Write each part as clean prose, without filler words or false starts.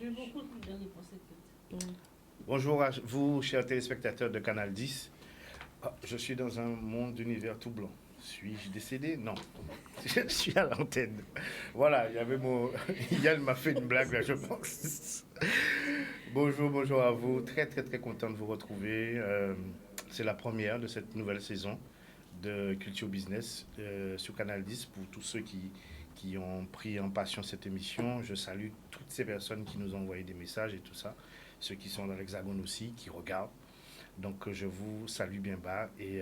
J'ai beaucoup de réponses écrites. Bonjour à vous, chers téléspectateurs de Canal 10. Ah, je suis dans un monde d'univers tout blanc. Suis-je décédé? Non. Je suis à l'antenne. Voilà, il y avait mon... Yann m'a fait une blague là, je pense. Bonjour à vous. Très content de vous retrouver. C'est la première de cette nouvelle saison de Culture Business sur Canal 10. Pour tous ceux qui ont pris en passion cette émission, je salue toutes ces personnes qui nous ont envoyé des messages et tout ça. Ceux qui sont dans l'Hexagone aussi, qui regardent. Donc je vous salue bien bas et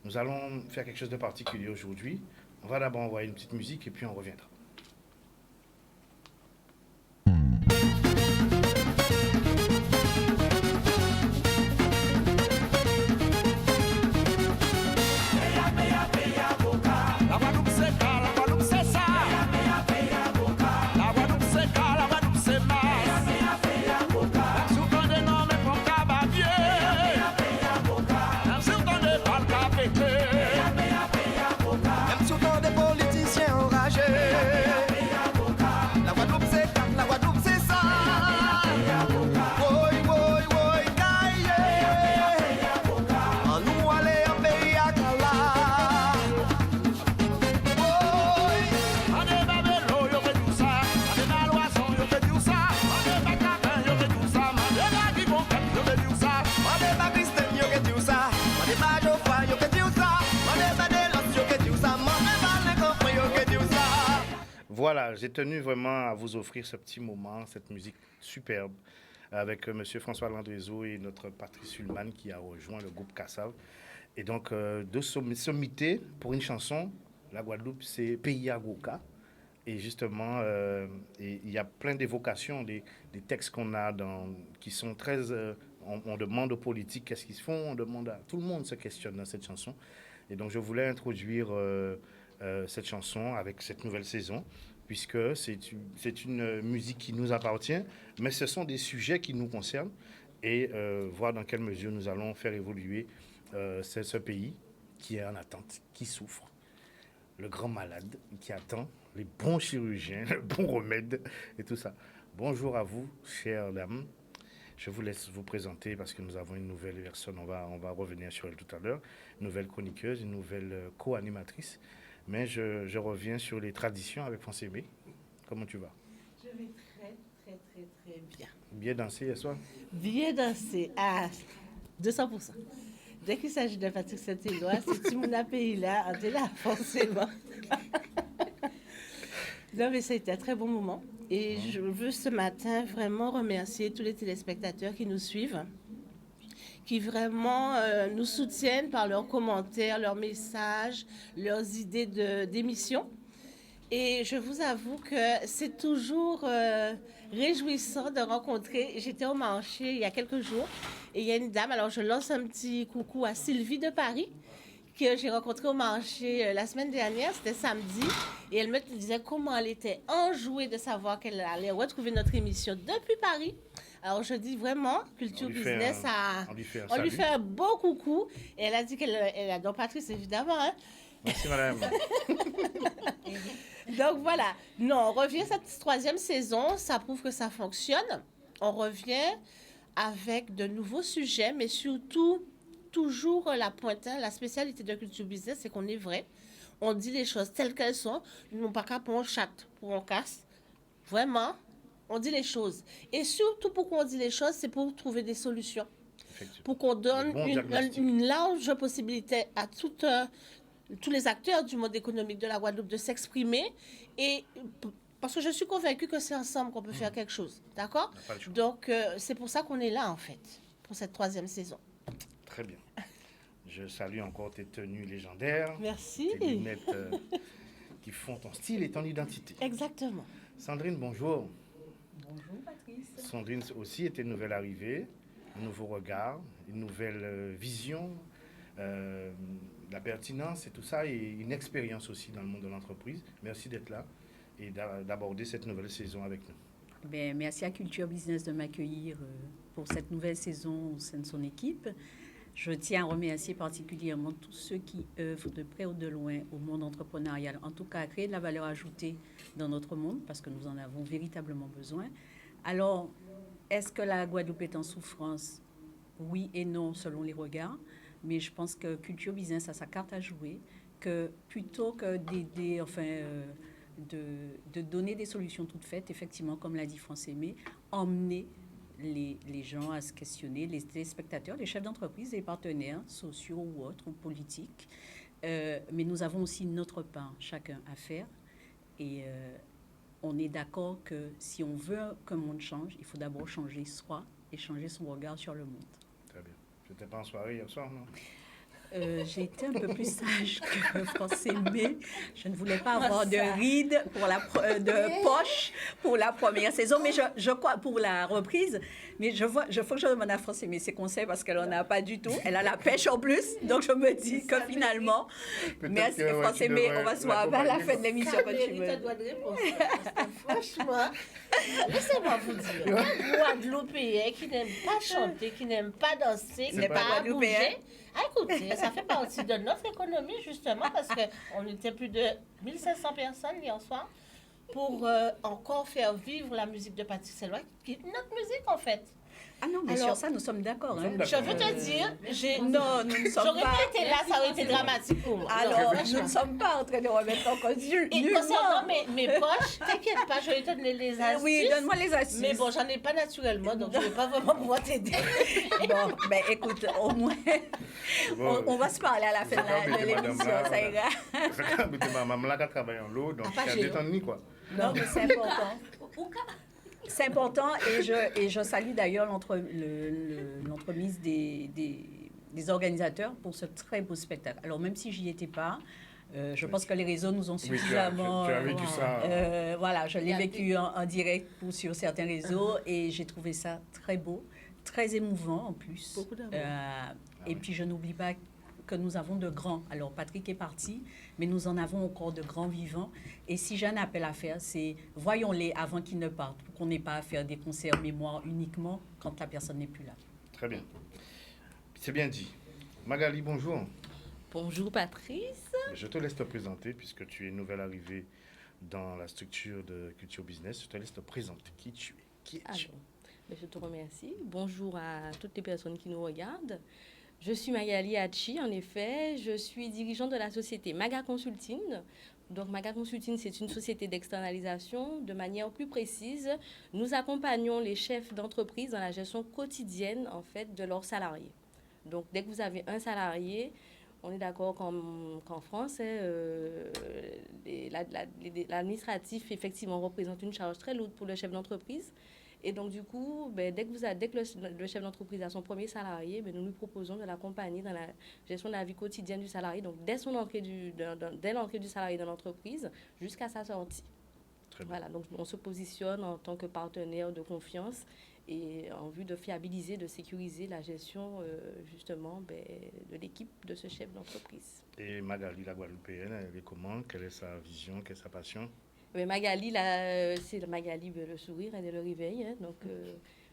nous allons faire quelque chose de particulier aujourd'hui. On va d'abord envoyer une petite musique et puis on reviendra. Voilà, j'ai tenu vraiment à vous offrir ce petit moment, cette musique superbe, avec M. François Landrezo et notre Patrice Sulman qui a rejoint le groupe Kassav. Et donc, de sommité pour une chanson, la Guadeloupe, c'est Pays Agoka. Et justement, il y a plein d'évocations des textes qu'on a qui sont très... on demande aux politiques qu'est-ce qu'ils font, on demande à... Tout le monde se questionne dans cette chanson. Et donc, je voulais introduire cette chanson avec cette nouvelle saison, puisque c'est une musique qui nous appartient, mais ce sont des sujets qui nous concernent et voir dans quelle mesure nous allons faire évoluer ce pays qui est en attente, qui souffre, le grand malade qui attend les bons chirurgiens, le bon remède et tout ça. Bonjour à vous, chères dames. Je vous laisse vous présenter parce que nous avons une nouvelle personne, on va revenir sur elle tout à l'heure, une nouvelle chroniqueuse, une nouvelle co-animatrice. Mais je reviens sur les traditions avec François Aimé. Comment tu vas? Je vais très bien. Bien dansé hier soir? Bien dansé à 200%. Dès qu'il s'agit de Patrick Saint-Éloi, c'est Timouna Pays là, on est là forcément. Non, mais ça a été un très bon moment. Et je veux ce matin vraiment remercier tous les téléspectateurs qui nous suivent, qui vraiment nous soutiennent par leurs commentaires, leurs messages, leurs idées d'émissions. Et je vous avoue que c'est toujours réjouissant de rencontrer. J'étais au marché il y a quelques jours et il y a une dame, alors je lance un petit coucou à Sylvie de Paris, que j'ai rencontrée au marché la semaine dernière, c'était samedi, et elle me disait comment elle était enjouée de savoir qu'elle allait retrouver notre émission depuis Paris. Alors je dis vraiment, Culture Business, on lui fait un beau coucou, et elle a dit qu'elle adore Patrice évidemment. Hein? Merci madame. Donc voilà, non, on revient cette troisième saison, ça prouve que ça fonctionne. On revient avec de nouveaux sujets, mais surtout toujours la pointe, la spécialité de Culture Business, c'est qu'on est vrai. On dit les choses telles qu'elles sont. Nous n'avons pas qu'à pour on chatte, pour on casse. Vraiment, on dit les choses. Et surtout, pourquoi on dit les choses, c'est pour trouver des solutions. Pour qu'on donne une large possibilité à tous les acteurs du monde économique de la Guadeloupe de s'exprimer. Et parce que je suis convaincue que c'est ensemble qu'on peut faire quelque chose. D'accord? Donc, c'est pour ça qu'on est là, en fait, pour cette troisième saison. Très bien. Je salue encore tes tenues légendaires. Merci. Tes lunettes qui font ton style et ton identité. Exactement. Sandrine, bonjour. Bonjour Patrice. Sandrine aussi était une nouvelle arrivée, un nouveau regard, une nouvelle vision, la pertinence et tout ça, et une expérience aussi dans le monde de l'entreprise. Merci d'être là et d'aborder cette nouvelle saison avec nous. Ben, merci à Culture Business de m'accueillir pour cette nouvelle saison au sein de son équipe. Je tiens à remercier particulièrement tous ceux qui œuvrent de près ou de loin au monde entrepreneurial, en tout cas à créer de la valeur ajoutée dans notre monde, parce que nous en avons véritablement besoin, Alors, est-ce que la Guadeloupe est en souffrance? Oui et non, selon les regards. Mais je pense que Culture Business a sa carte à jouer, que plutôt que d'aider, de donner des solutions toutes faites, effectivement, comme l'a dit France Aimé, emmener les gens à se questionner, les téléspectateurs, les chefs d'entreprise, les partenaires sociaux ou autres, ou politiques. Mais nous avons aussi notre part, chacun, à faire. Et on est d'accord que si on veut qu'un monde change, il faut d'abord changer soi et changer son regard sur le monde. Très bien. Tu n'étais pas en soirée hier soir, non? J'ai été un peu plus sage que France Aimé. Je ne voulais pas avoir de rides de poche pour la première saison, mais je crois pour la reprise. Mais faut que je demande à France Aimé ses conseils parce qu'elle n'en a pas du tout. Elle a la pêche en plus, donc je me dis que finalement, merci France Aimé, on va se voir à la fin de l'émission quand tu veux. Franchement, laissez-moi vous dire, un Guadeloupéen qui n'aime pas chanter, qui n'aime pas danser, qui n'aime pas bouger. Ah, écoutez, ça fait partie de notre économie, justement, parce qu'on était plus de 1500 personnes hier soir pour encore faire vivre la musique de Patrice Sellois, qui est notre musique, en fait. Ah non, mais sur ça, nous sommes d'accord. Je veux te dire, non, nous ne sommes pas... J'aurais pas été là, ça aurait été dramatique pour moi. Alors, nous ne sommes pas en train de remettre en cause et concernant mes poches, t'inquiète pas, je vais te donner les astuces. Oui, donne-moi les astuces. Mais bon, j'en ai pas naturellement, donc je ne vais pas vraiment pouvoir t'aider. Bon, ben écoute, au moins, on va se parler à la fin de l'émission, ça ira. Maman là qui travaille en l'eau, donc elle détend quoi. Non, mais c'est important. C'est important et je salue d'ailleurs l'entremise des organisateurs pour ce très beau spectacle. Alors même si j'y étais pas, je pense que les réseaux nous ont suffisamment... Tu as vécu ça. Voilà, je l'ai vécu en direct sur certains réseaux et j'ai trouvé ça très beau, très émouvant en plus. Beaucoup d'amour. Et puis je n'oublie pas que nous avons de grands. Alors, Patrick est parti, mais nous en avons encore de grands vivants. Et si j'ai un appel à faire, c'est voyons-les avant qu'ils ne partent, pour qu'on n'ait pas à faire des concerts mémoire uniquement quand la personne n'est plus là. Très bien. C'est bien dit. Magali, bonjour. Bonjour, Patrice. Je te laisse te présenter, puisque tu es nouvelle arrivée dans la structure de Culture Business. Je te laisse te présenter. Qui tu es? Qui es-tu? Je te remercie. Bonjour à toutes les personnes qui nous regardent. Je suis Magali Hachi, en effet. Je suis dirigeante de la société Maga Consulting. Donc, Maga Consulting, c'est une société d'externalisation. De manière plus précise, nous accompagnons les chefs d'entreprise dans la gestion quotidienne, en fait, de leurs salariés. Donc, dès que vous avez un salarié, on est d'accord qu'en France, l'administratif, effectivement, représente une charge très lourde pour le chef d'entreprise. Et donc, du coup, dès que le chef d'entreprise a son premier salarié, nous lui proposons de l'accompagner dans la gestion de la vie quotidienne du salarié, donc dès l'entrée du salarié dans l'entreprise jusqu'à sa sortie. Voilà, donc on se positionne en tant que partenaire de confiance et en vue de fiabiliser, de sécuriser la gestion, justement, de l'équipe de ce chef d'entreprise. Et Magali, la Guadeloupéenne, elle est comment? Quelle est sa vision? Quelle est sa passion? Mais Magali, c'est Magali le sourire et le réveil. Hein, donc,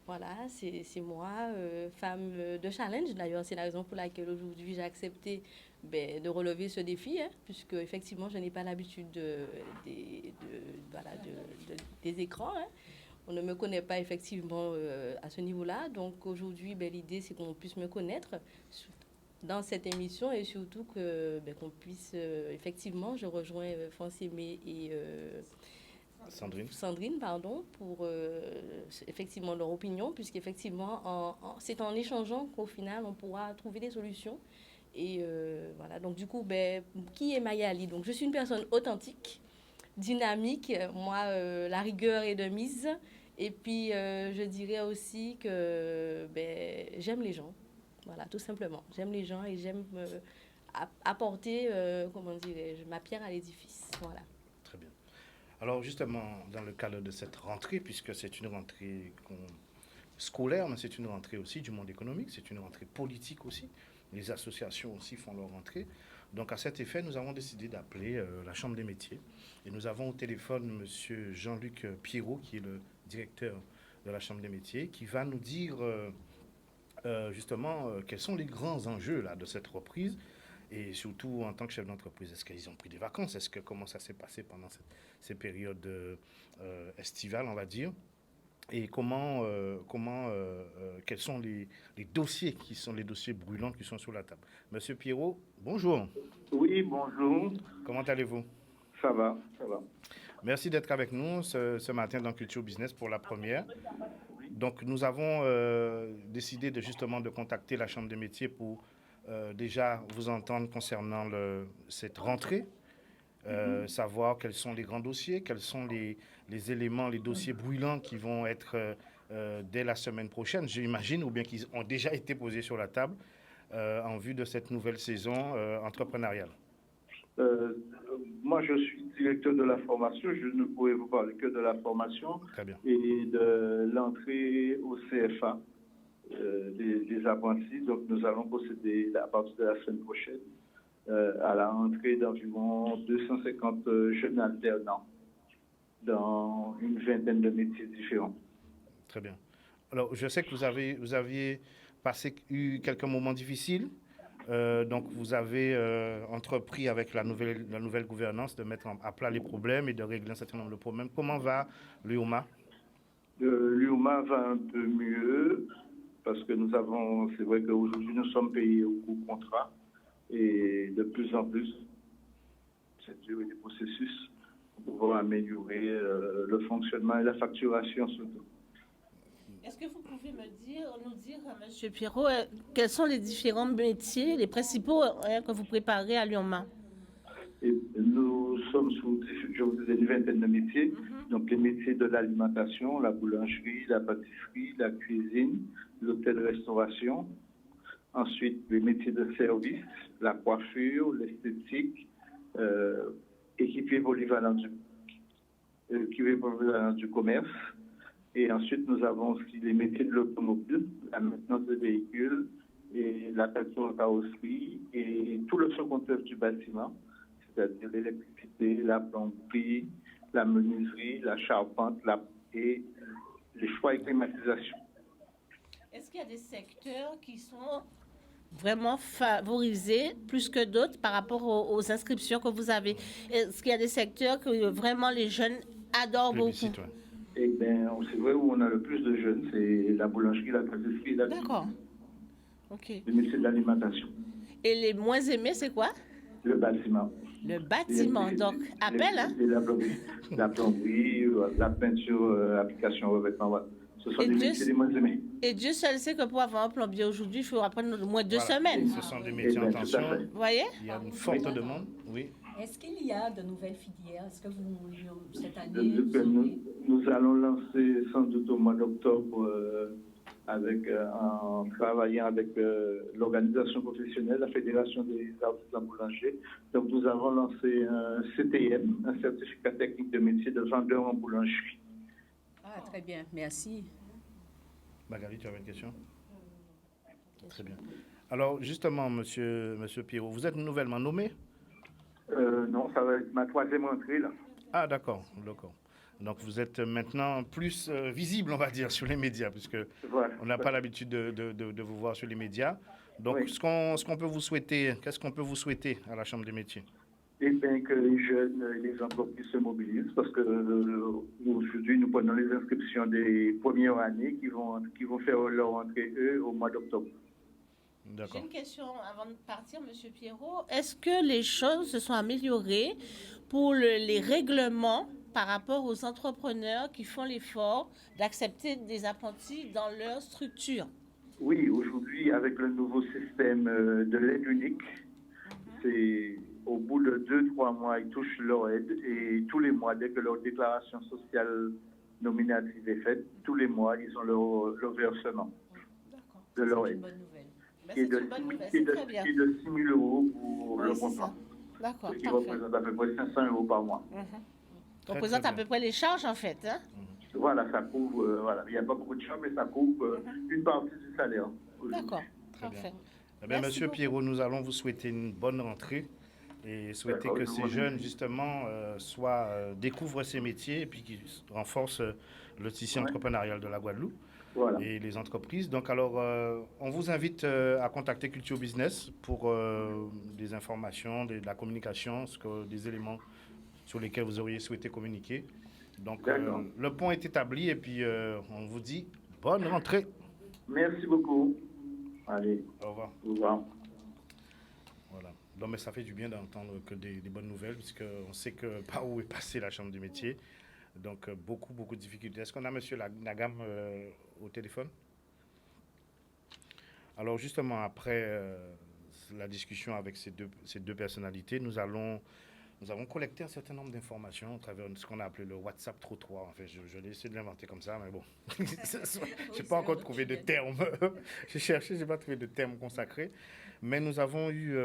voilà, c'est moi, femme de challenge. D'ailleurs, c'est la raison pour laquelle aujourd'hui j'ai accepté de relever ce défi, hein, puisque effectivement, je n'ai pas l'habitude des écrans. Hein. On ne me connaît pas effectivement à ce niveau-là. Donc, aujourd'hui, l'idée, c'est qu'on puisse me connaître dans cette émission et surtout qu'on puisse, effectivement, je rejoins France Aimé et Sandrine, pour effectivement leur opinion, puisqu'effectivement, c'est en échangeant qu'au final, on pourra trouver des solutions. Et voilà, donc du coup, qui est Magali? Donc, je suis une personne authentique, dynamique. Moi, la rigueur est de mise. Et puis, je dirais aussi que j'aime les gens. Voilà, tout simplement. J'aime les gens et j'aime apporter, comment dirais-je, ma pierre à l'édifice. Voilà. Très bien. Alors, justement, dans le cadre de cette rentrée, puisque c'est une rentrée scolaire, mais c'est une rentrée aussi du monde économique, c'est une rentrée politique aussi. Les associations aussi font leur rentrée. Donc, à cet effet, nous avons décidé d'appeler la Chambre des métiers. Et nous avons au téléphone M. Jean-Luc Pierrot, qui est le directeur de la Chambre des métiers, qui va nous dire... justement, quels sont les grands enjeux là, de cette reprise et surtout en tant que chef d'entreprise, est-ce qu'ils ont pris des vacances? Comment ça s'est passé pendant ces périodes estivales, on va dire? et quels sont les dossiers qui sont les dossiers brûlants qui sont sur la table. Monsieur Pierrot, bonjour. Oui, bonjour. Comment allez-vous? Ça va, ça va. Merci d'être avec nous ce matin dans Culture Business pour la première. Donc, nous avons décidé justement de contacter la Chambre des métiers pour déjà vous entendre concernant cette rentrée, savoir quels sont les grands dossiers, quels sont les éléments, les dossiers brûlants qui vont être dès la semaine prochaine, j'imagine, ou bien qui ont déjà été posés sur la table en vue de cette nouvelle saison entrepreneuriale. Moi, je suis directeur de la formation. Je ne pourrais vous parler que de la formation. Très bien. Et de l'entrée au CFA des apprentis. Donc, nous allons procéder à partir de la semaine prochaine à la rentrée d'environ 250 jeunes alternants dans une vingtaine de métiers différents. Très bien. Alors, je sais que vous aviez eu quelques moments difficiles. Donc, vous avez entrepris avec la nouvelle gouvernance de mettre à plat les problèmes et de régler un certain nombre de problèmes. Comment va l'UOMA? L'UOMA va un peu mieux parce que c'est vrai qu'aujourd'hui, nous sommes payés au coût contrat et de plus en plus, c'est dur et des processus pour pouvoir améliorer le fonctionnement et la facturation surtout. Est-ce que vous pouvez nous dire, M. Pierrot, quels sont les différents métiers, les principaux que vous préparez à l'UOMA? Nous sommes je vous disais, une vingtaine de métiers. Donc, les métiers de l'alimentation, la boulangerie, la pâtisserie, la cuisine, l'hôtel-restauration. Ensuite, les métiers de service, la coiffure, l'esthétique, équipier polyvalent du commerce. Et ensuite, nous avons aussi les métiers de l'automobile, la maintenance des véhicules, et la peinture en carrosserie, et tout le second œuvre du bâtiment, c'est-à-dire l'électricité, la plomberie, la menuiserie, la charpente, et les choix et climatisation. Est-ce qu'il y a des secteurs qui sont vraiment favorisés plus que d'autres par rapport aux inscriptions que vous avez? Est-ce qu'il y a des secteurs que vraiment les jeunes adorent beaucoup? Eh bien, c'est vrai où on a le plus de jeunes, c'est la boulangerie, la pâtisserie, la cuisine. D'accord. OK. Le métier de l'alimentation. Et les moins aimés, c'est quoi? Le bâtiment. Le bâtiment, donc appel, hein? La plomberie, la peinture, application, revêtement, voilà. Ce sont des métiers les moins aimés. Et Dieu seul sait que pour avoir un plombier aujourd'hui, il faut apprendre au moins 2 semaines. Ce sont des métiers en tension. Vous voyez? Il y a une forte demande, oui. Est-ce qu'il y a de nouvelles filières? Est-ce que cette année, nous allons lancer sans doute au mois d'octobre en travaillant avec l'organisation professionnelle, la Fédération des artisans boulangers. Donc, nous avons lancé un CTM, un certificat technique de métier de vendeur en boulangerie. Ah, très bien, merci. Magali, tu avais une question? Très bien. Alors, justement, monsieur Pierrot, vous êtes nouvellement nommé? Non, ça va être ma 3e rentrée, là. Ah, d'accord. Donc, vous êtes maintenant plus visible, on va dire, sur les médias, puisque on n'a pas l'habitude de vous voir sur les médias. Donc, oui. ce qu'on peut vous souhaiter, qu'est-ce qu'on peut vous souhaiter à la Chambre des métiers? Eh bien, que les jeunes et les entreprises se mobilisent, parce que aujourd'hui, nous prenons les inscriptions des premières années qui vont faire leur entrée, eux, au mois d'octobre. J'ai une question avant de partir, M. Pierrot. Est-ce que les choses se sont améliorées pour les règlements par rapport aux entrepreneurs qui font l'effort d'accepter des apprentis dans leur structure? Oui, aujourd'hui, avec le nouveau système de l'aide unique, c'est au bout de 2-3 mois, ils touchent leur aide et tous les mois, dès que leur déclaration sociale nominative est faite, tous les mois, ils ont leur versement de leur aide. C'est une bonne nouvelle. C'est une bonne nouvelle, c'est très bien. Et de 6 000 euros pour le contrat. D'accord, ce qui représente à peu près 500 euros par mois. Ça représente à peu près les charges, en fait. Hein? Voilà, ça couvre, il n'y a pas beaucoup de charges, mais ça couvre une partie du salaire. D'accord, très parfait. bien. Eh bien, Monsieur Pierrot, nous allons vous souhaiter une bonne rentrée et souhaiter que ces jeunes, justement, découvrent ces métiers et puis qu'ils renforcent le tissu entrepreneurial de la Guadeloupe. Voilà. Et les entreprises. Donc, alors, on vous invite à contacter Culture Business pour des informations, de la communication, des éléments sur lesquels vous auriez souhaité communiquer. Donc, D'accord. le pont est établi et puis on vous dit bonne rentrée. Merci beaucoup. Allez, Au revoir. au revoir. Voilà. Donc, mais ça fait du bien d'entendre que des bonnes nouvelles, puisqu'on sait que par où est passée la Chambre du métier. Donc, beaucoup, beaucoup de difficultés. Est-ce qu'on a M. Nagam au téléphone? Alors, justement, après la discussion avec ces deux personnalités, nous avons collecté un certain nombre d'informations à travers ce qu'on a appelé le WhatsApp trottoir. En fait, je l'ai essayé de l'inventer comme ça, mais bon, je n'ai pas encore trouvé de terme. J'ai cherché, je n'ai pas trouvé de terme consacré. Mais nous avons eu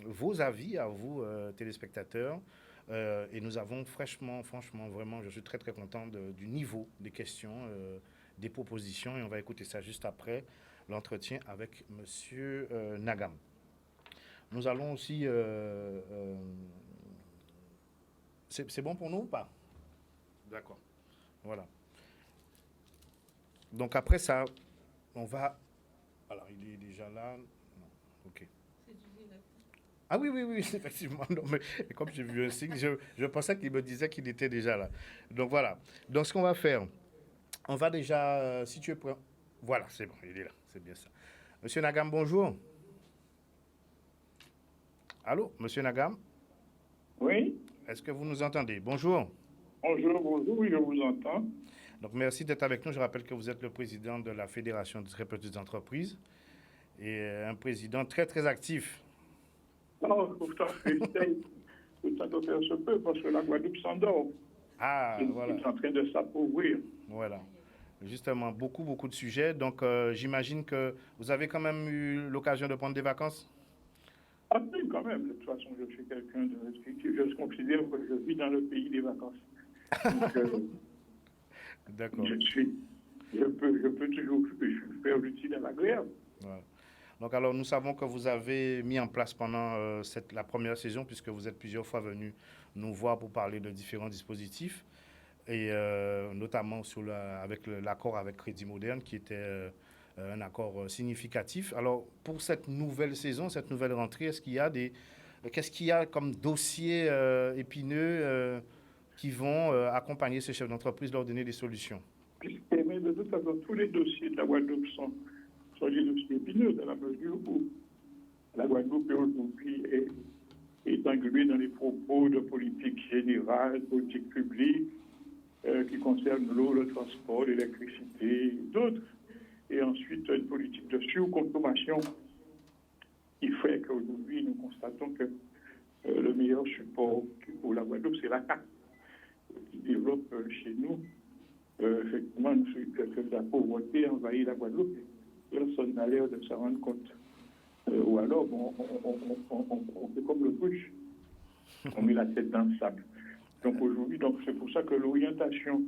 vos avis à vous, téléspectateurs, et nous avons franchement, vraiment, je suis très, très content du niveau des questions, des propositions, et on va écouter ça juste après l'entretien avec M. Nagam. Nous allons aussi... c'est bon pour nous ou pas? D'accord. Voilà. Donc après ça, on va... Alors, il est déjà là. Non. OK. Ah oui, effectivement. Non, mais comme j'ai vu un signe, je pensais qu'il me disait qu'il était déjà là. Donc voilà. Donc ce qu'on va faire, on va déjà... si tu es prêt... Voilà, c'est bon, il est là. C'est bien ça. Monsieur Nagam, bonjour. Allô, Monsieur Nagam? Oui, Est-ce que vous nous entendez? Bonjour. bonjour, oui, je vous entends. Donc, merci d'être avec nous. Je rappelle que vous êtes le président de la Fédération des très petites entreprises et un président très, très actif. Non, pourtant, j'essaye de faire ce peu parce que la Guadeloupe s'endort. Ah, voilà. Elle est en train de s'appauvrir. Voilà. Justement, beaucoup de sujets. Donc, j'imagine que vous avez quand même eu l'occasion de prendre des vacances? Ah oui, quand même. De toute façon, je suis quelqu'un de restrictif. Je considère que je vis dans le pays des vacances. Donc, D'accord. je peux toujours faire l'utile à l'agréable. Voilà. Donc, alors, nous savons que vous avez mis en place pendant la première saison, puisque vous êtes plusieurs fois venus nous voir pour parler de différents dispositifs, et notamment avec l'accord avec Crédit Moderne, qui était un accord significatif. Alors, pour cette nouvelle saison, cette nouvelle rentrée, qu'est-ce qu'il y a comme dossiers épineux qui vont accompagner ces chefs d'entreprise, leur donner des solutions? Mais de toute façon, tous les dossiers de la Guadeloupe sont des dossiers épineux, dans la mesure où la Guadeloupe aujourd'hui est engluée dans les propos de politique générale, politique publique, qui concernent l'eau, le transport, l'électricité et d'autres. Et ensuite, une politique de surconsommation qui fait qu'aujourd'hui, nous constatons que le meilleur support pour la Guadeloupe, c'est la CAC, qui développe chez nous. Effectivement, que la pauvreté envahit la Guadeloupe. Personne n'a l'air de s'en rendre compte. Ou alors, on fait comme le bouche. On met la tête dans le sable. Donc aujourd'hui, c'est pour ça que l'orientation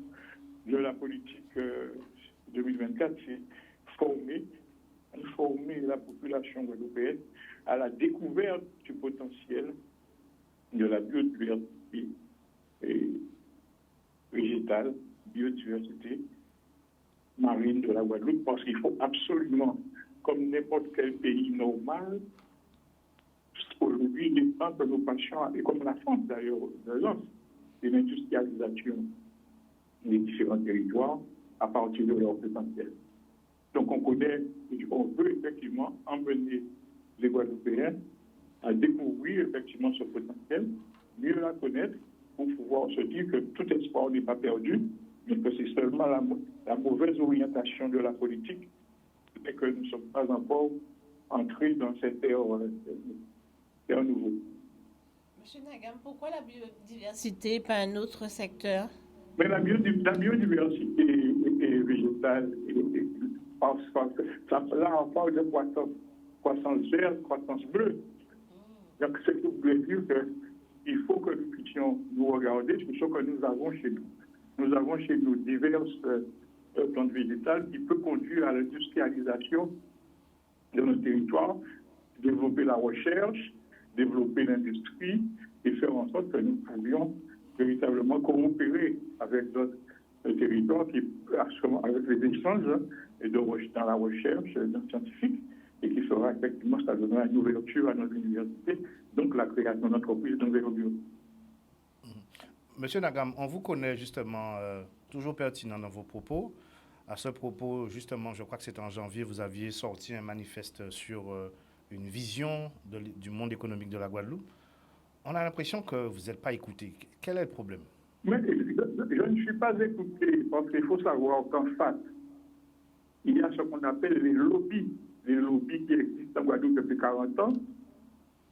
de la politique 2024, c'est former la population guadeloupéenne à la découverte du potentiel de la biodiversité végétale, biodiversité marine de la Guadeloupe, parce qu'il faut absolument, comme n'importe quel pays normal, aujourd'hui, défendre nos passions, et comme la France d'ailleurs, de l'industrialisation des différents territoires à partir de leur potentiel. Donc on veut effectivement emmener les Guadeloupéens à découvrir effectivement ce potentiel, mieux la connaître pour pouvoir se dire que tout espoir n'est pas perdu, mais que c'est seulement la mauvaise orientation de la politique et que nous ne sommes pas encore entrés dans cette ère nouveau. Monsieur Nagam, pourquoi la biodiversité et pas un autre secteur? Mais la biodiversité est végétale, parce que là on parle de croissance verte, croissance bleue. Donc ce qui voulait dire qu'il faut que nous puissions nous regarder sur ce que nous avons chez nous. Nous avons chez nous diverses plantes végétales qui peuvent conduire à l'industrialisation de nos territoires, développer la recherche, développer l'industrie et faire en sorte que nous pouvions véritablement coopérer avec d'autres territoires avec les échanges et dans la recherche scientifique et qui fera effectivement, ça donnera une ouverture à notre université, donc la création d'entreprises d'envergure. Monsieur Nagam, on vous connaît justement toujours pertinent dans vos propos. À ce propos, justement, je crois que c'était en janvier, vous aviez sorti un manifeste sur une vision du monde économique de la Guadeloupe. On a l'impression que vous n'êtes pas écouté. Quel est le problème? Mais je ne suis pas écouté parce qu'il faut savoir qu'en fait, il y a ce qu'on appelle les lobbies qui existent en Guadeloupe depuis 40 ans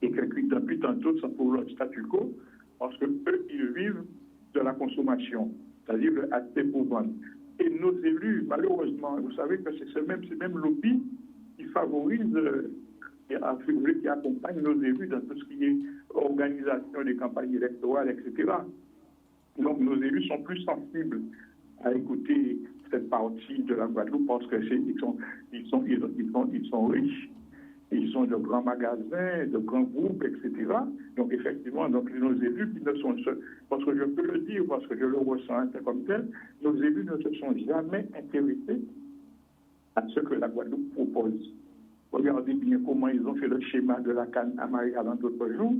et qui depuis tantôt sont pour leur statu quo parce qu'eux, ils vivent de la consommation, c'est-à-dire acheter pour vendre. Et nos élus, malheureusement, vous savez que c'est ces mêmes lobbies qui favorisent, qui accompagnent nos élus dans tout ce qui est organisation des campagnes électorales, etc. Donc nos élus sont plus sensibles à écouter cette partie de la Guadeloupe parce que ils sont riches. Ils ont de grands magasins, de grands groupes, etc. Donc, effectivement, donc, nos élus qui ne sont, parce que je peux le dire, parce que je le ressens comme tel, nos élus ne se sont jamais intéressés à ce que la Guadeloupe propose. Regardez bien comment ils ont fait le schéma de la canne à Marie-Galante l'autre jour.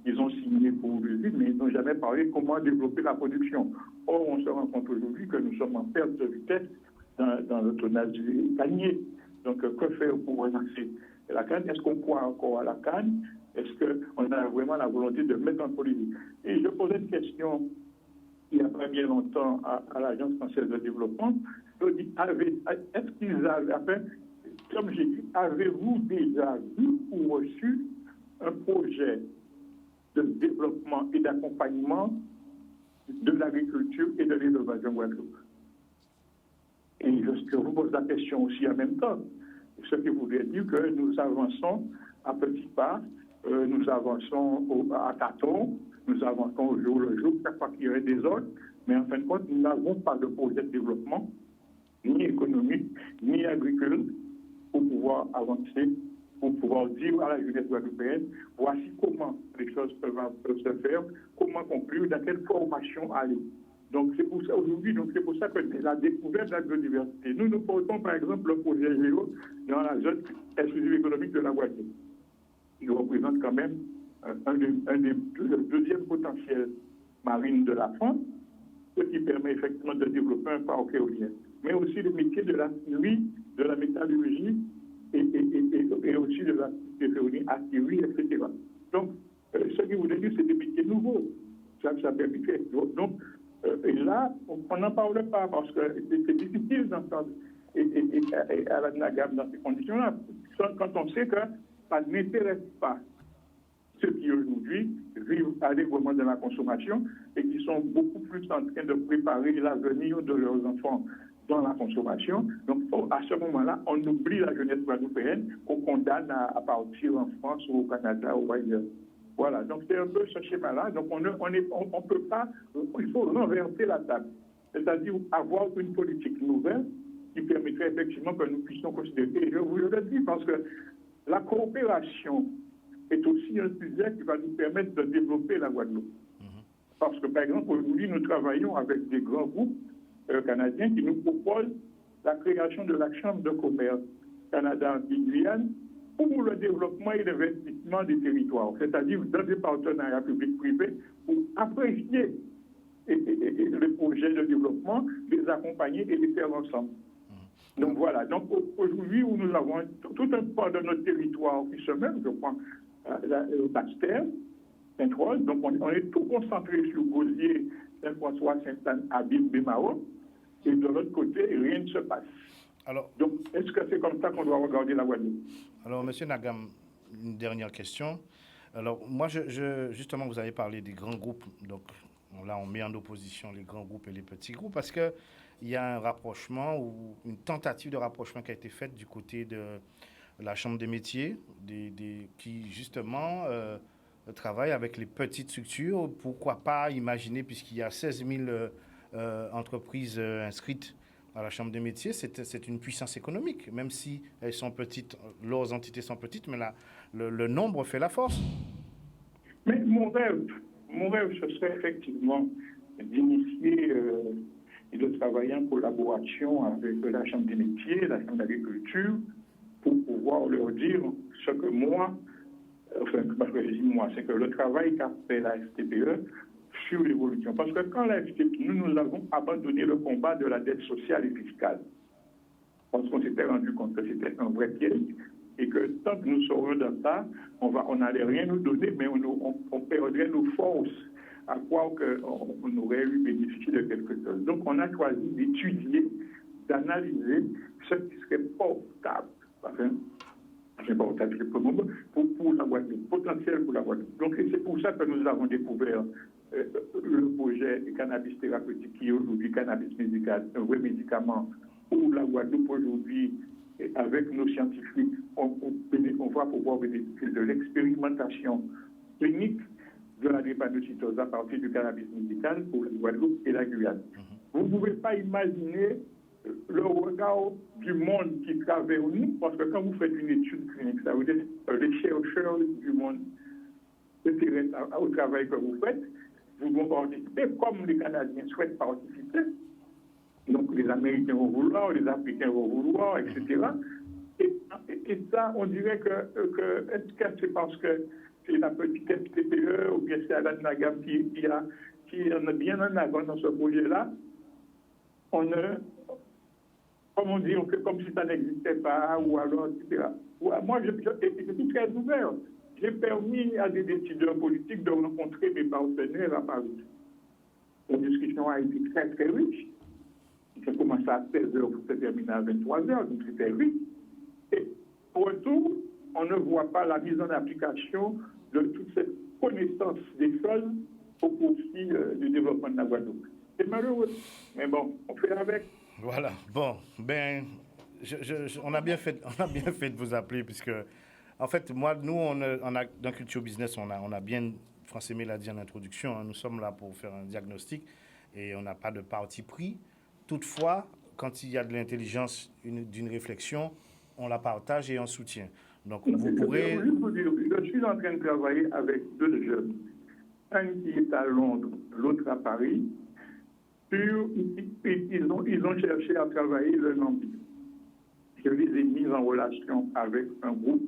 Ils ont signé pour l'usine, mais ils n'ont jamais parlé comment développer la production. Or, on se rend compte aujourd'hui que nous sommes en perte de vitesse dans le tonnage du panier. Donc, que faire pour relancer la canne? Est-ce qu'on croit encore à la canne? Est-ce qu'on a vraiment la volonté de mettre en politique? Et je posais une question il n'y a pas bien longtemps à l'Agence française de développement. Je dis, est-ce qu'ils avaient, enfin, comme j'ai dit, avez-vous déjà vu ou reçu un projet de développement et d'accompagnement de l'agriculture et de l'élevage en Guadeloupe? Et je vous pose la question aussi en même temps. Ce qui voudrait dire que nous avançons à petits pas, nous avançons à tâtons, nous avançons au jour le jour, chaque fois qu'il y aurait des ordres, mais en fin de compte, nous n'avons pas de projet de développement, ni économique, ni agricole, pour pouvoir avancer, pour pouvoir dire à la jeunesse guadeloupéenne, voici comment les choses peuvent se faire, comment conclure, dans quelle formation aller. Donc c'est pour ça aujourd'hui, donc c'est pour ça que la découverte de la biodiversité. Nous portons par exemple le projet Géo dans la zone exclusive économique de la Guadeloupe. Il représente quand même le deuxième potentiel marine de la France, ce qui permet effectivement de développer un parc éolien. Mais aussi les métiers de la scierie, de la métallurgie et aussi de la aciérie, etc. Donc, ce qui vous dire, c'est des métiers nouveaux. Ça permet. Donc, et là, on n'en parle pas parce que c'est difficile d'entendre à la Nagam dans ces conditions-là. Quand on sait que ça n'intéresse pas ceux qui aujourd'hui vivent allègrement de la consommation et qui sont beaucoup plus en train de préparer l'avenir de leurs enfants dans la consommation. Donc, à ce moment-là, on oublie la jeunesse guadeloupéenne qu'on condamne à partir en France ou au Canada ou ailleurs. Voilà, donc c'est un peu ce schéma-là. Donc on peut pas, il faut renverser la table. C'est-à-dire avoir une politique nouvelle qui permettrait effectivement que nous puissions considérer. Et je vous le dis parce que la coopération est aussi un sujet qui va nous permettre de développer la Guadeloupe. Parce que par exemple, aujourd'hui, nous travaillons avec des grands groupes canadiens qui nous proposent la création de la Chambre de commerce Canada-Guyane pour le développement et l'investissement des territoires, c'est-à-dire dans des partenariats publics-privés pour apprécier les projets de développement, les accompagner et les faire ensemble. Donc voilà, donc aujourd'hui où nous avons tout un pan de notre territoire qui se met, je crois, Baxter, Saint-Rose, donc on est tout concentré sur Gosier, Saint-François, Sainte-Anne, Abib, Bémao, et de l'autre côté, rien ne se passe. Alors, donc, est-ce que c'est comme ça qu'on doit regarder la Guadeloupe? Alors, M. Nagam, une dernière question. Alors, moi, justement, vous avez parlé des grands groupes. Donc, là, on met en opposition les grands groupes et les petits groupes parce qu'il y a un rapprochement ou une tentative de rapprochement qui a été faite du côté de la Chambre des métiers, qui, justement, travaille avec les petites structures. Pourquoi pas imaginer, puisqu'il y a 16 000 entreprises inscrites à la Chambre des métiers, c'est une puissance économique, même si elles sont petites, leurs entités sont petites, mais le nombre fait la force. Mais mon rêve, ce serait effectivement d'initier et de travailler en collaboration avec la Chambre des métiers, la Chambre d'agriculture, pour pouvoir leur dire ce que moi, enfin, parce que je dis moi, c'est que le travail qu'a fait la STPE sur l'évolution. Parce que quand la FTP, nous avons abandonné le combat de la dette sociale et fiscale. Parce qu'on s'était rendu compte que c'était un vrai piège et que tant que nous serions dans ça, on n'allait rien nous donner, mais on perdrait nos forces à croire qu'on aurait eu bénéficié de quelque chose. Donc, on a choisi d'étudier, d'analyser ce qui serait portable. Enfin, c'est portable pour la Guadeloupe, potentiel pour la Guadeloupe. Donc, c'est pour ça que nous avons découvert le projet cannabis thérapeutique qui est aujourd'hui cannabis médical, un vrai médicament pour la Guadeloupe aujourd'hui. Avec nos scientifiques, on va pouvoir bénéficier de l'expérimentation clinique de la drépanocytose à partir du cannabis médical pour la Guadeloupe et la Guyane. Vous ne pouvez pas imaginer le regard du monde qui traverse nous, parce que quand vous faites une étude clinique, ça veut dire les chercheurs du monde s'intéressent au travail que vous faites, vous vont participer comme les Canadiens souhaitent participer. Donc les Américains vont vouloir, les Africains vont vouloir, etc. Et ça, on dirait que est-ce que c'est parce que c'est la petite FTPE ou bien c'est Alan Nagam qui en a bien en avant dans ce projet-là, comme on dit, on fait comme si ça n'existait pas, ou alors, etc. Moi, je suis très ouvert. J'ai permis à des décideurs politiques de rencontrer mes partenaires à Paris. La discussion a été très, très riche. Ça commençait à 16h pour se terminer à 23h, donc c'était riche. Et pour retour, on ne voit pas la mise en application de toute cette connaissance des choses au profit du développement de la Guadeloupe. C'est malheureux, mais bon, on fait avec. Voilà, bon, on a bien fait de vous appeler, puisque, en fait, dans Culture Business, on a bien, François l'a dit en introduction, hein, nous sommes là pour faire un diagnostic et on n'a pas de parti pris. Toutefois, quand il y a de l'intelligence, d'une réflexion, on la partage et on soutient. Donc, vous pourrez... Je suis en train de travailler avec deux jeunes. Un qui est à Londres, l'autre à Paris. Ils ont cherché à travailler le Namibie. Je les ai mis en relation avec un groupe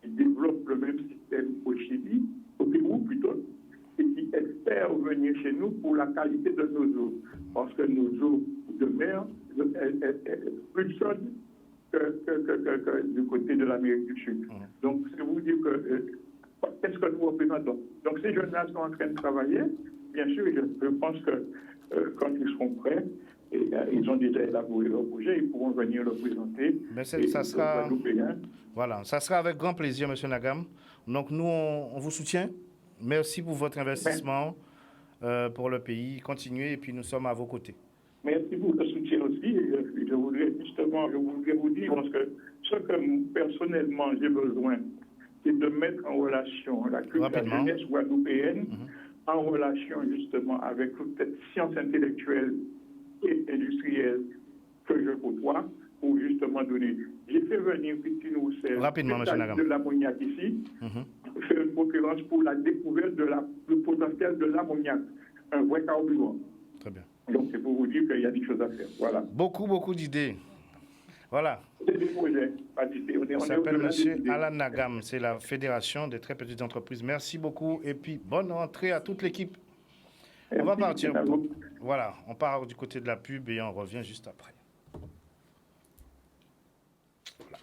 qui développe le même système au Chili, au Pérou plutôt, et qui espère venir chez nous pour la qualité de nos eaux. Parce que nos eaux de mer, est plus chaude que du côté de l'Amérique du Sud. Donc, c'est vous dire qu'est-ce que nous représentons. Donc, ces jeunes-là sont en train de travailler. Bien sûr, je pense que quand ils seront prêts, et, ils ont déjà élaboré leur projet, ils pourront venir le présenter. Mais ça sera avec grand plaisir, M. Nagam. Donc, nous, on vous soutient. Merci pour votre investissement pour le pays. Continuez, et puis nous sommes à vos côtés. Merci pour le soutien aussi. Je voudrais vous dire, parce que ce que personnellement j'ai besoin, c'est de mettre en relation la jeunesse guadeloupéenne, en relation justement avec toute cette science intellectuelle et industrielle que je côtoie, pour justement donner. J'ai fait venir Christine Roussel de l'ammoniac ici, faire une conférence pour la découverte du potentiel de l'ammoniac, un vrai carburant. Très bien. Donc, c'est pour vous dire qu'il y a des choses à faire. Voilà. Beaucoup d'idées. Voilà. C'est des projets. Ça s'appelle M. Alan Nagam. C'est la Fédération des très petites entreprises. Merci beaucoup. Et puis, bonne rentrée à toute l'équipe. On va partir. Voilà. On part du côté de la pub et on revient juste après. Voilà.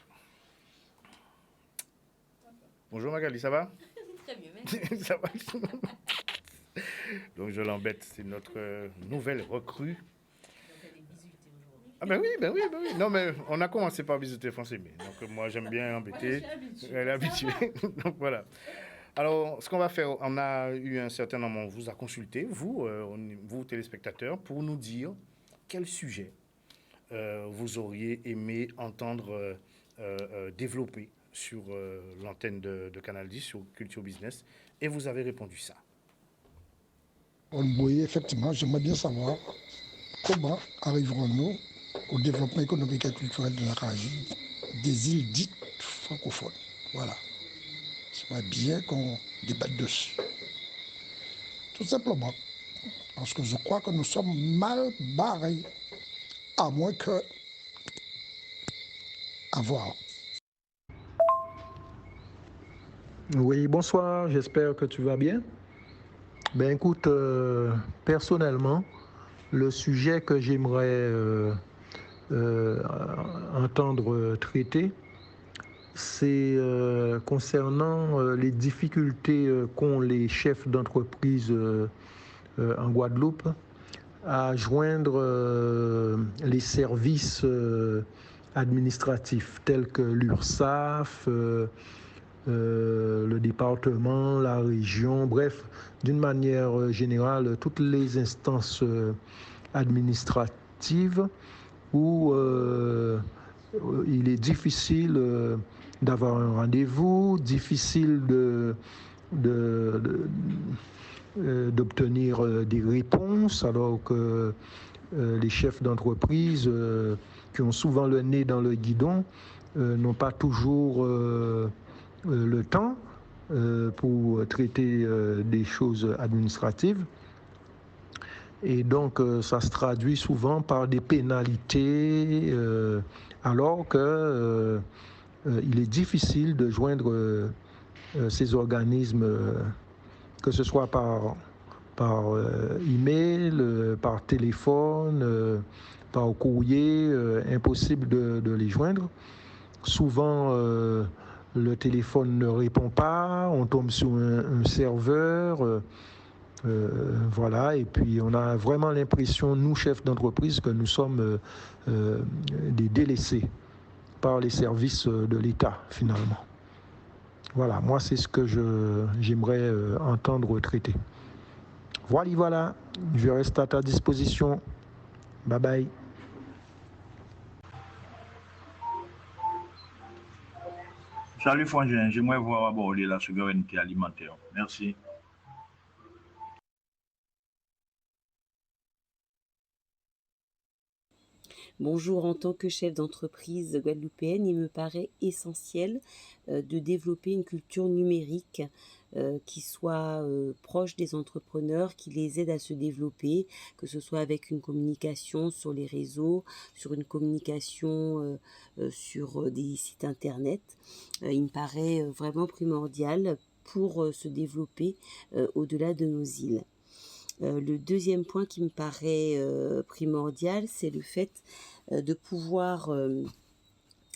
Bonjour Magali, ça va? Très bien, merci. Ça va. Donc je l'embête, c'est notre nouvelle recrue. Ah ben oui. Non mais on a commencé par visiter François, donc moi j'aime bien embêter. Elle est habituée. Donc voilà. Alors ce qu'on va faire, on a eu un certain nombre, on vous a consulté, vous téléspectateurs, pour nous dire quel sujet vous auriez aimé entendre développer sur l'antenne de Canal 10, sur Culture Business, et vous avez répondu ça. Oui, effectivement, j'aimerais bien savoir comment arriverons-nous au développement économique et culturel de la Caraïbe, des îles dites francophones. Voilà. J'aimerais bien qu'on débatte dessus. Tout simplement, parce que je crois que nous sommes mal barrés, à moins que... à voir. Oui, bonsoir, j'espère que tu vas bien. Ben écoute, personnellement, le sujet que j'aimerais entendre traiter, c'est concernant les difficultés qu'ont les chefs d'entreprise en Guadeloupe à joindre les services administratifs tels que l'URSSAF, le département, la région, bref, d'une manière générale, toutes les instances administratives où il est difficile d'avoir un rendez-vous, difficile d'obtenir des réponses, alors que les chefs d'entreprise qui ont souvent le nez dans le guidon n'ont pas toujours le temps pour traiter des choses administratives. Et donc, ça se traduit souvent par des pénalités, alors que il est difficile de joindre ces organismes, que ce soit par email, par téléphone, par courrier, impossible de les joindre. Souvent, le téléphone ne répond pas, on tombe sur un serveur. Voilà, et puis on a vraiment l'impression, nous chefs d'entreprise, que nous sommes des délaissés par les services de l'État, finalement. Voilà, moi c'est ce que j'aimerais entendre traiter. Voilà, je reste à ta disposition. Bye bye. Salut Frangin, j'aimerais voir aborder la souveraineté alimentaire. Merci. Bonjour, en tant que chef d'entreprise guadeloupéenne, il me paraît essentiel de développer une culture numérique qui soit proche des entrepreneurs, qui les aide à se développer, que ce soit avec une communication sur les réseaux, sur une communication sur des sites internet. Il me paraît vraiment primordial pour se développer au-delà de nos îles. Le deuxième point qui me paraît primordial, c'est le fait de pouvoir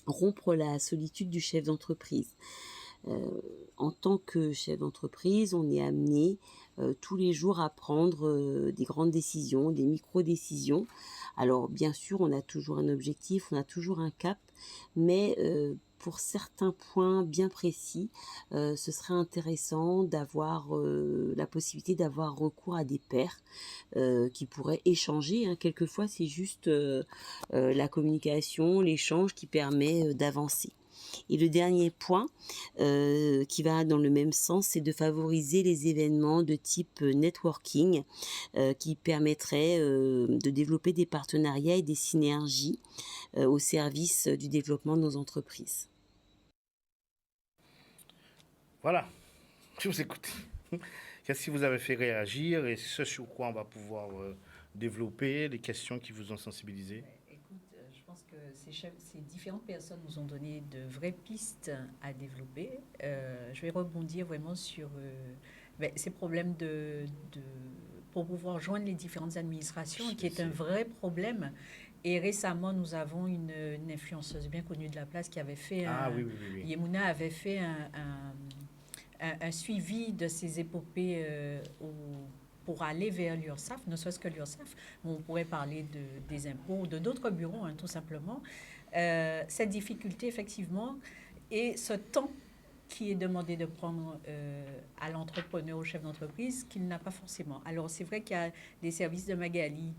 rompre la solitude du chef d'entreprise. En tant que chef d'entreprise, on est amené tous les jours à prendre des grandes décisions, des micro-décisions. Alors bien sûr, on a toujours un objectif, on a toujours un cap, mais pour certains points bien précis, ce serait intéressant d'avoir la possibilité d'avoir recours à des pairs qui pourraient échanger. Quelquefois, c'est juste la communication, l'échange qui permet d'avancer. Et le dernier point qui va dans le même sens, c'est de favoriser les événements de type networking qui permettraient de développer des partenariats et des synergies au service du développement de nos entreprises. Voilà, je vous écoute. Qu'est-ce qui vous avait fait réagir et ce sur quoi on va pouvoir développer, les questions qui vous ont sensibilisé? Je pense que ces différentes personnes nous ont donné de vraies pistes à développer. Je vais rebondir vraiment sur ces problèmes pour pouvoir joindre les différentes administrations, qui est un vrai problème. Et récemment, nous avons une influenceuse bien connue de la place qui avait fait Yemouna avait fait un suivi de ces épopées pour aller vers l'URSSAF, ne serait-ce que l'URSSAF, on pourrait parler des impôts, de d'autres bureaux, tout simplement. Cette difficulté, effectivement, et ce temps qui est demandé de prendre à l'entrepreneur, au chef d'entreprise, qu'il n'a pas forcément. Alors, c'est vrai qu'il y a des services de Magali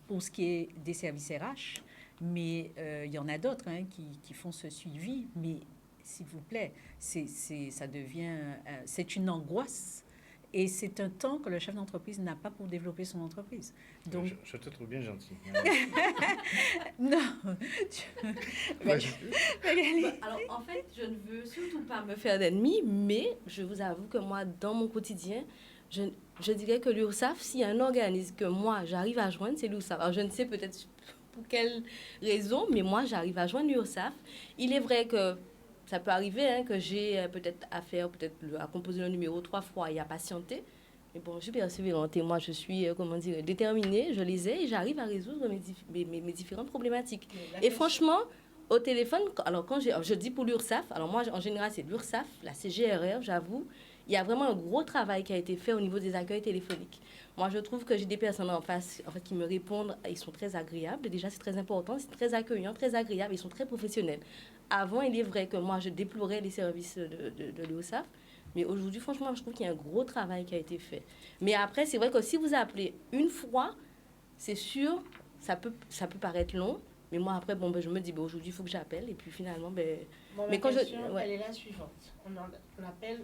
pour ce qui est des services RH, mais il y en a d'autres qui font ce suivi, mais s'il vous plaît, ça devient... c'est une angoisse. Et c'est un temps que le chef d'entreprise n'a pas pour développer son entreprise. Donc, je te trouve bien gentil. Non. Alors, en fait, je ne veux surtout pas me faire d'ennemis, mais je vous avoue que moi, dans mon quotidien, je dirais que l'URSSAF, s'il y a un organisme que moi, j'arrive à joindre, c'est l'URSSAF. Alors, je ne sais peut-être pour quelle raison, mais moi, j'arrive à joindre l'URSSAF. Il est vrai que ça peut arriver que j'ai peut-être à composer le numéro 3 fois et à patienter. Mais bon, je suis persévérante et moi, je suis, comment dire, déterminée. Je les ai et j'arrive à résoudre mes différentes problématiques. Et franchement, au téléphone, alors quand je dis pour l'URSSAF, alors moi, en général, c'est l'URSSAF, la CGRR, j'avoue, il y a vraiment un gros travail qui a été fait au niveau des accueils téléphoniques. Moi, je trouve que j'ai des personnes en face qui me répondent, ils sont très agréables. Déjà, c'est très important, c'est très accueillant, très agréable, ils sont très professionnels. Avant, il est vrai que moi, je déplorais les services de l'URSSAF. Mais aujourd'hui, franchement, je trouve qu'il y a un gros travail qui a été fait. Mais après, c'est vrai que si vous appelez une fois, c'est sûr, ça peut paraître long. Mais moi, après, je me dis, aujourd'hui, il faut que j'appelle. Et puis finalement, mais quand elle est la suivante. On appelle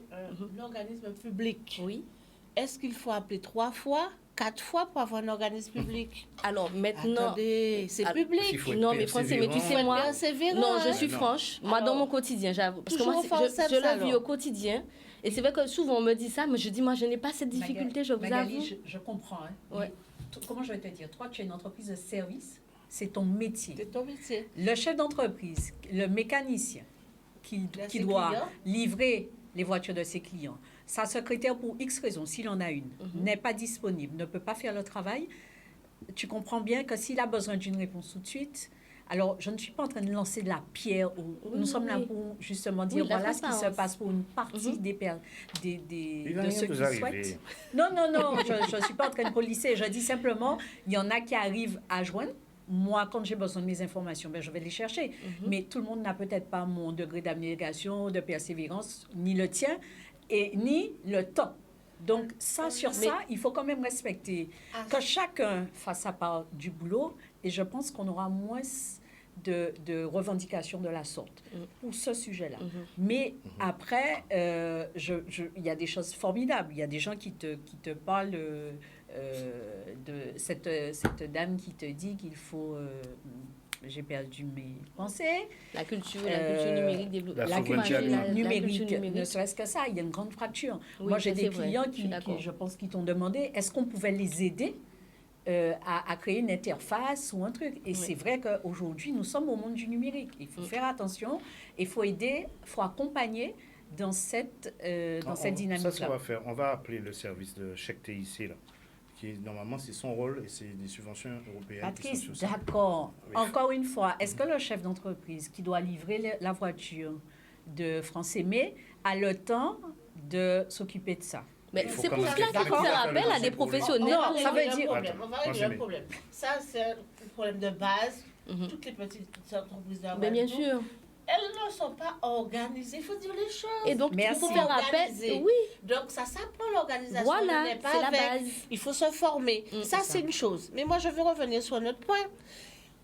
l'organisme public. Oui. Est-ce qu'il faut appeler 3 fois, 4 fois pour avoir un organisme public? Alors maintenant, attendez, c'est public. Non, mais Francine, mais tu sais, moi, non, je suis franche. Moi, dans mon quotidien, j'avoue. Parce que moi, je le vis au quotidien. Et c'est vrai que souvent, on me dit ça, mais je dis, moi, je n'ai pas cette difficulté, je vous avoue. Je comprends. Hein. Ouais. Comment je vais te dire? Toi, tu es une entreprise de service, c'est ton métier. C'est ton métier. Le chef d'entreprise, le mécanicien qui doit livrer les voitures de ses clients, sa secrétaire, pour X raisons, s'il en a une, n'est pas disponible, ne peut pas faire le travail, tu comprends bien que s'il a besoin d'une réponse tout de suite, alors je ne suis pas en train de lancer de la pierre. Nous sommes là pour justement dire voilà ce qui se passe pour une partie de ceux qui souhaitent. Non, je ne suis pas en train de polisser. Je dis simplement, il y en a qui arrivent à joindre. Moi, quand j'ai besoin de mes informations, je vais les chercher. Mais tout le monde n'a peut-être pas mon degré d'abnégation, de persévérance, ni le tien, et ni le temps. Donc, ça, il faut quand même respecter que chacun fasse sa part du boulot, et je pense qu'on aura moins de revendications de la sorte pour ce sujet-là. Mais après, il y a des choses formidables. Il y a des gens qui te parlent de cette dame qui te dit qu'il faut... j'ai perdu mes pensées. La culture numérique. La culture numérique, ne serait-ce que ça, il y a une grande fracture. Oui, moi, j'ai des clients qui, je pense, qui t'ont demandé est-ce qu'on pouvait les aider à créer une interface ou un truc. Et c'est vrai qu'aujourd'hui, nous sommes au monde du numérique. Il faut faire attention, il faut aider, il faut accompagner dans cette dynamique-là. Ça, ce qu'on va faire, on va appeler le service de chèque TIC, là. Normalement, c'est son rôle et c'est des subventions européennes. Patrice, d'accord. Oui. Encore une fois, est-ce que le chef d'entreprise qui doit livrer la voiture de France Aimé a le temps de s'occuper de ça? Mais c'est pour cela qu'il faut faire appel à des professionnels. Non, ça veut dire... On va régler le problème. Ça, c'est un problème de base. Toutes les petites entreprises de la Guadeloupe. Bien sûr. Elles ne sont pas organisées, il faut dire les choses. Et donc, il faut faire appel. Oui. Donc, ça s'apprend l'organisation. Voilà, c'est la base. Il faut se former. Ça, c'est une chose. Mais moi, je veux revenir sur un autre point.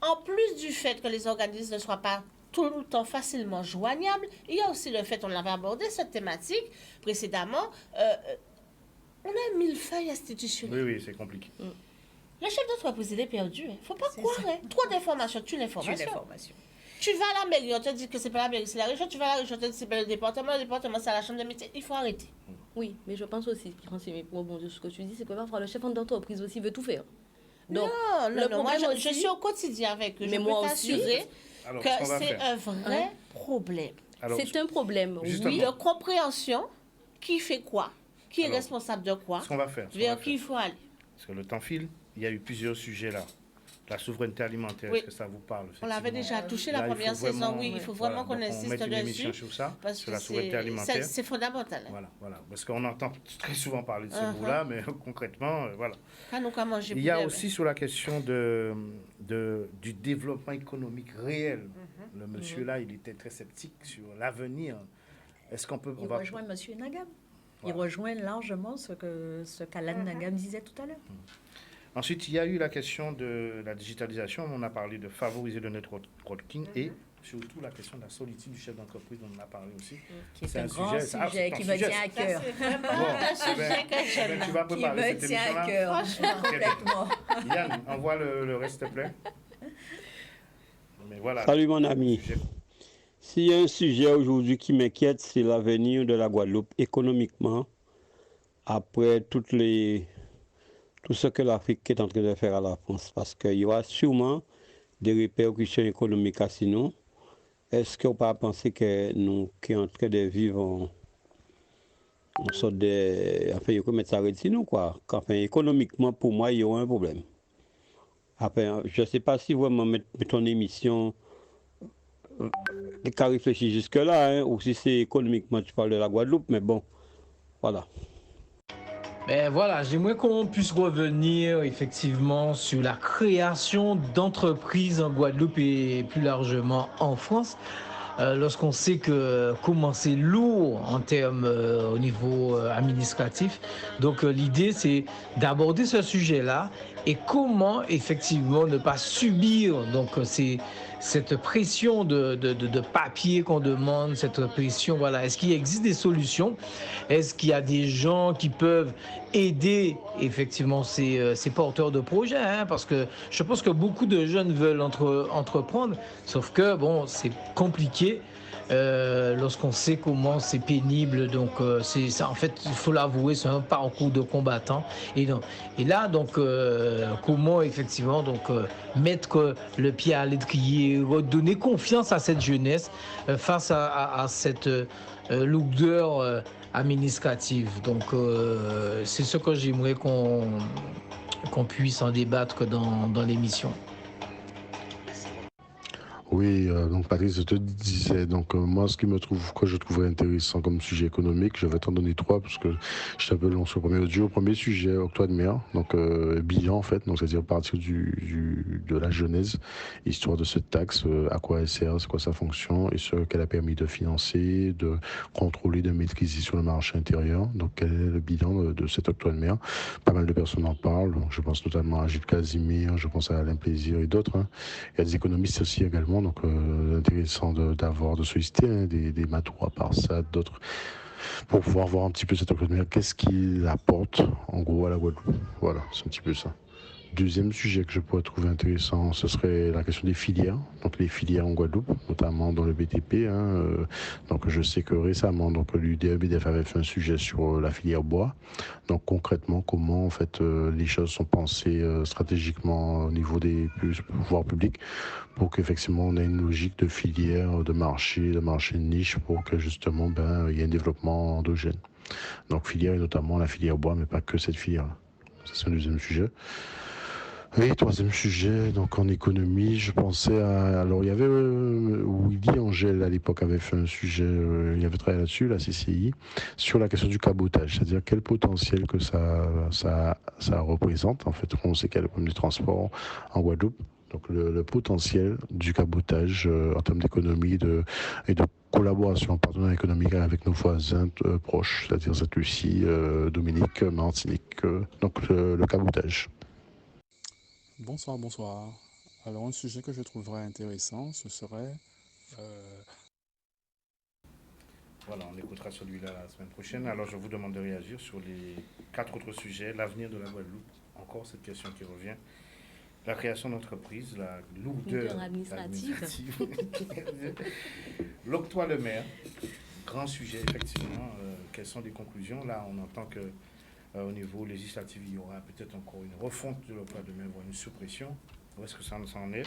En plus du fait que les organismes ne soient pas tout le temps facilement joignables, il y a aussi le fait, on l'avait abordé, cette thématique précédemment, on a 1000 feuilles institutionnelles. Oui, c'est compliqué. Le chef d'entreprise, il est perdu. Il ne faut pas croire. Trop d'informations, tue l'information. Tu vas à la mairie, on te dit que c'est pas la mairie, c'est la région. Tu vas à la région, on te dit que c'est pas le département, c'est à la chambre de métier. Il faut arrêter. Oui, mais je pense aussi, pour rebondir sur ce que tu dis, c'est que parfois le chef d'entreprise aussi veut tout faire. Donc, non, moi je suis au quotidien avec eux. Mais je peux t'assurer que c'est un vrai problème. C'est un problème, oui, de compréhension. Qui fait quoi? Qui est responsable de quoi? Ce qu'on va faire. Vers qui il faut aller? Parce que le temps file, il y a eu plusieurs sujets là. La souveraineté alimentaire, est-ce que ça vous parle? On l'avait déjà touché la première saison, oui. Il faut vraiment qu'on insiste dessus. Sur ça, sur la souveraineté alimentaire. C'est fondamental. Voilà. Parce qu'on entend très souvent parler de ce mot-là, mais concrètement, voilà. Il y a aussi sur la question du développement économique réel. Le monsieur là, il était très sceptique sur l'avenir. Est-ce qu'on peut... Il rejoint monsieur Nagam. Il rejoint largement ce qu'Alan Nagam disait tout à l'heure. Ensuite, il y a eu la question de la digitalisation. On a parlé de favoriser le networking et surtout la question de la solitude du chef d'entreprise, dont on a parlé aussi. C'est un grand sujet qui me tient à cœur. C'est vraiment un sujet que j'aime. Tu vas préparer cette émission-là. Qui me tient à cœur, franchement, complètement. Yann, envoie le reste, s'il te plaît. Mais voilà. Salut mon ami. S'il y a un sujet aujourd'hui qui m'inquiète, c'est l'avenir de la Guadeloupe économiquement, après tout ce que l'Afrique est en train de faire à la France, parce qu'il y aura sûrement des répercussions économiques à nous. Est-ce qu'on peut penser que nous qui sommes en train de vivre On sort des. Enfin, il faut mettre ça ici, nous, quoi. Enfin, économiquement, pour moi, il y aura un problème. Après, je ne sais pas si vraiment mettre ton émission qu'à réfléchir jusque-là, hein, ou si c'est économiquement, tu parles de la Guadeloupe, mais bon, voilà. Ben voilà, j'aimerais qu'on puisse revenir effectivement sur la création d'entreprises en Guadeloupe et plus largement en France. Lorsqu'on sait que comment c'est lourd en termes au niveau administratif. Donc l'idée c'est d'aborder ce sujet-là et comment effectivement ne pas subir donc cette pression de papier qu'on demande, cette pression, voilà. Est-ce qu'il existe des solutions? Est-ce qu'il y a des gens qui peuvent aider effectivement ces porteurs de projets, hein? Parce que je pense que beaucoup de jeunes veulent entreprendre, sauf que bon, c'est compliqué. Lorsqu'on sait comment c'est pénible, donc c'est ça, en fait, il faut l'avouer, c'est un parcours de combattant. Et là, donc, comment effectivement donc mettre le pied à l'étrier, redonner confiance à cette jeunesse face à cette lourdeur administrative. Donc, c'est ce que j'aimerais qu'on puisse en débattre dans l'émission. Oui, donc Patrice, je te disais, donc moi, ce que je trouverais intéressant comme sujet économique, je vais t'en donner 3 parce que je suis un peu long sur le premier audio. Premier sujet, octroi de mer, donc bilan en fait, donc c'est-à-dire à partir de la genèse, histoire de cette taxe, à quoi elle sert, c'est quoi sa fonction et ce qu'elle a permis de financer, de contrôler, de maîtriser sur le marché intérieur. Donc quel est le bilan de cet octroi de mer? Pas mal de personnes en parlent, donc, je pense notamment à Gilles Casimir, je pense à Alain Plaisir et d'autres. Hein. Il y a des économistes aussi également. Donc intéressant de solliciter des matous à part ça, d'autres, pour pouvoir voir un petit peu cette octroi de mer, qu'est-ce qu'il apporte en gros à la Guadeloupe. Voilà, c'est un petit peu ça. Deuxième sujet que je pourrais trouver intéressant, ce serait la question des filières. Donc les filières en Guadeloupe, notamment dans le BTP. Donc je sais que récemment, donc l'UDEBDF avait fait un sujet sur la filière bois. Donc concrètement, comment en fait les choses sont pensées stratégiquement au niveau des pouvoirs publics pour qu'effectivement on ait une logique de filière, de marché de niche pour que justement il y ait un développement endogène. Donc filière et notamment la filière bois, mais pas que cette filière-là. Ça c'est un deuxième sujet. Oui, troisième sujet, donc en économie, je pensais à... Alors, il y avait Willy Angel, à l'époque, avait fait un sujet, il avait travaillé là-dessus, la CCI, sur la question du cabotage, c'est-à-dire quel potentiel que ça représente. En fait, on sait qu'il y a le problème du transport en Guadeloupe, donc le potentiel du cabotage en termes d'économie et de collaboration, partenariat économique avec nos voisins proches, c'est-à-dire Sainte-Lucie, Dominique, Martinique, donc le cabotage. Bonsoir. Alors, un sujet que je trouverais intéressant, ce serait... Voilà, on écoutera celui-là la semaine prochaine. Alors, je vous demande de réagir sur les 4 autres sujets. L'avenir de la Guadeloupe, encore cette question qui revient. La création d'entreprises, la lourdeur administrative. L'octroi de mer, grand sujet, effectivement. Quelles sont les conclusions? Là, on entend que au niveau législatif, il y aura peut-être encore une refonte de l'octroi de mer, voire une suppression. Où est-ce que ça en est?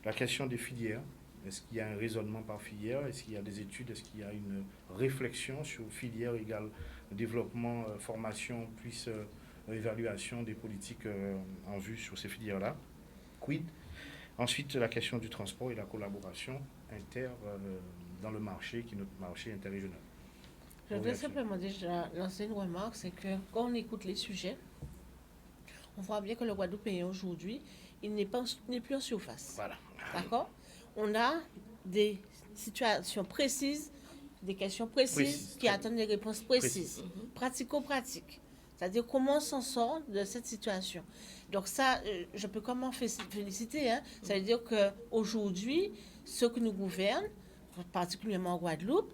La question des filières. Est-ce qu'il y a un raisonnement par filière? Est-ce qu'il y a des études? Est-ce qu'il y a une réflexion sur filière égale développement, formation, plus évaluation des politiques en vue sur ces filières-là? Quid? Ensuite, la question du transport et la collaboration dans le marché, qui est notre marché interrégional. Je voudrais simplement déjà lancer une remarque, c'est que quand on écoute les sujets, on voit bien que le Guadeloupéen aujourd'hui, il n'est plus en surface. Voilà. D'accord? On a des situations précises, des questions précises qui attendent des réponses précises, pratico-pratiques. C'est-à-dire comment on s'en sort de cette situation. Donc ça, je peux comment féliciter. Hein? Ça veut dire qu'aujourd'hui, ceux qui nous gouvernent, particulièrement en Guadeloupe,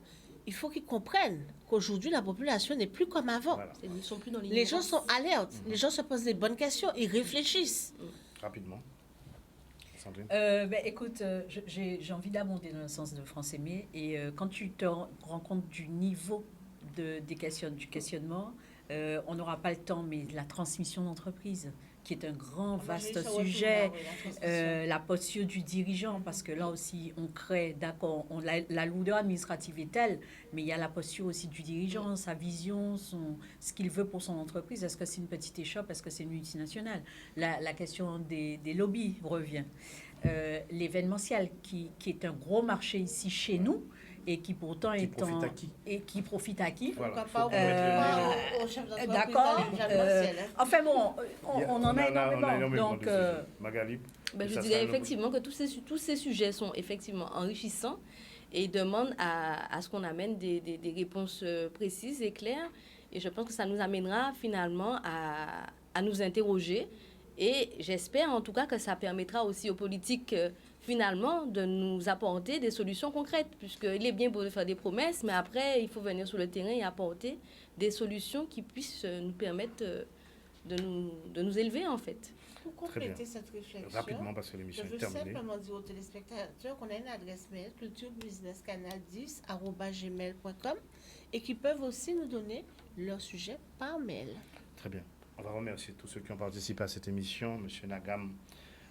il faut qu'ils comprennent qu'aujourd'hui, la population n'est plus comme avant. Voilà. Ils ne sont plus dans les gens sont alertes, les gens se posent des bonnes questions, ils réfléchissent. Rapidement. Écoute, j'ai envie d'abonder dans le sens de France Aimé. Et quand tu te rends compte du niveau du questionnement, On n'aura pas le temps, mais la transmission d'entreprise, qui est un grand, vaste j'ai sujet. retourné, oui, la transmission. La posture du dirigeant, parce que là aussi, on crée, d'accord, la lourdeur administrative est telle, mais il y a la posture aussi du dirigeant, sa vision, ce qu'il veut pour son entreprise. Est-ce que c'est une petite échoppe? Est-ce que c'est une multinationale? La question des lobbies revient. L'événementiel, qui est un gros marché ici chez nous, et qui pourtant qui profite à qui? Pourquoi pas au chef d'entreprise d'accord. dans l'événementiel, hein. Enfin bon, on en a énormément. Donc, Magali, je dirais effectivement que tous ces sujets sont effectivement enrichissants et demandent à ce qu'on amène des réponses précises et claires. Et je pense que ça nous amènera finalement à nous interroger. Et j'espère en tout cas que ça permettra aussi aux politiques finalement de nous apporter des solutions concrètes, puisqu'il est bien beau de faire des promesses, mais après, il faut venir sur le terrain et apporter des solutions qui puissent nous permettre de nous élever, en fait. Pour compléter cette réflexion, rapidement, parce que l'émission est terminée. Je veux simplement dire aux téléspectateurs qu'on a une adresse mail, culturebusinesscanal10@gmail.com, et qui peuvent aussi nous donner leur sujet par mail. Très bien. On va remercier tous ceux qui ont participé à cette émission, M. Nagam,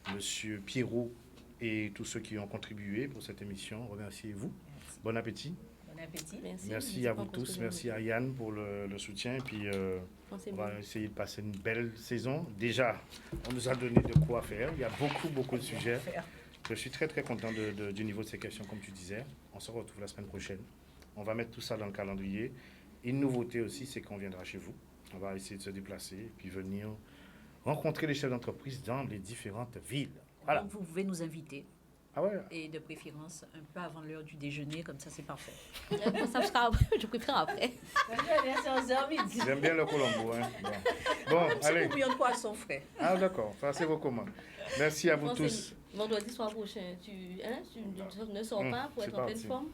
M. Pierrot, et tous ceux qui ont contribué pour cette émission. Remerciez-vous. Bon appétit. Bon appétit. Merci à vous tous. Merci à Yann pour le soutien. Et puis, on va essayer de passer une belle saison. Déjà, on nous a donné de quoi faire. Il y a beaucoup de sujets. Je suis très content du niveau de ces questions, comme tu disais. On se retrouve la semaine prochaine. On va mettre tout ça dans le calendrier. Une nouveauté aussi, c'est qu'on viendra chez vous. On va essayer de se déplacer et puis venir rencontrer les chefs d'entreprise dans les différentes villes. Voilà. Donc vous pouvez nous inviter. Ah ouais. Et de préférence un peu avant l'heure du déjeuner, comme ça c'est parfait. Je préfère après. J'aime bien le Colombo. Hein. Bon, allez. Bouillon de poisson frais. Ah d'accord, ça c'est vos commandes. Merci à vous tous. Vendredi soir prochain, tu ne sors pas pour être en pleine forme?